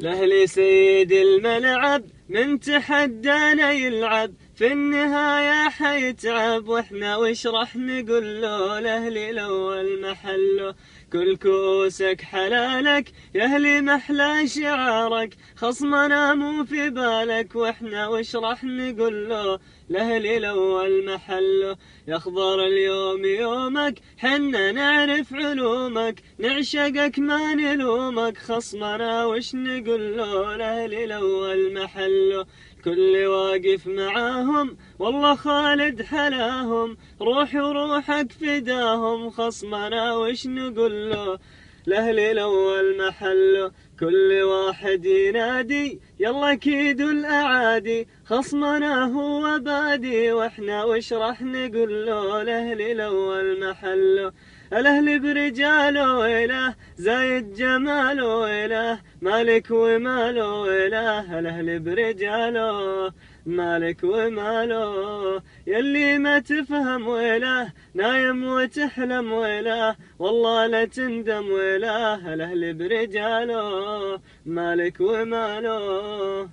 الأهلي سيد الملعب من تحدانا يلعب، في النهاية حيتعب واحنا وش راح نقول له. الأهلي الأول محله كل كوسك حلالك، يا أهلي محلى شعارك، خصمنا مو في بالك واحنا وش راح نقول له. الأهلي الأول محله يخضر اليوم يومك، حنا نعرف علومك، نعشقك ما نلومك، خصمنا وش نقول له. الأهلي الأول محله كل واقف معاهم، والله خالد حلاهم، روح وروحك فداهم، خصمنا وش نقول له. الأهلي الأول محله كل واحد ينادي، يلا كيدوا الأعادي، خصمنا هو بادي واحنا وش راح نقول له. الأهلي الأول محله الأهلي برجاله ويله، زايد جماله ويله، مالك وماله ويله. الأهلي برجاله مالك وماله، يلي ما تفهم ويله، نايم وتحلم ويله، والله لا تندم ويله. الأهلي برجاله مالك وماله.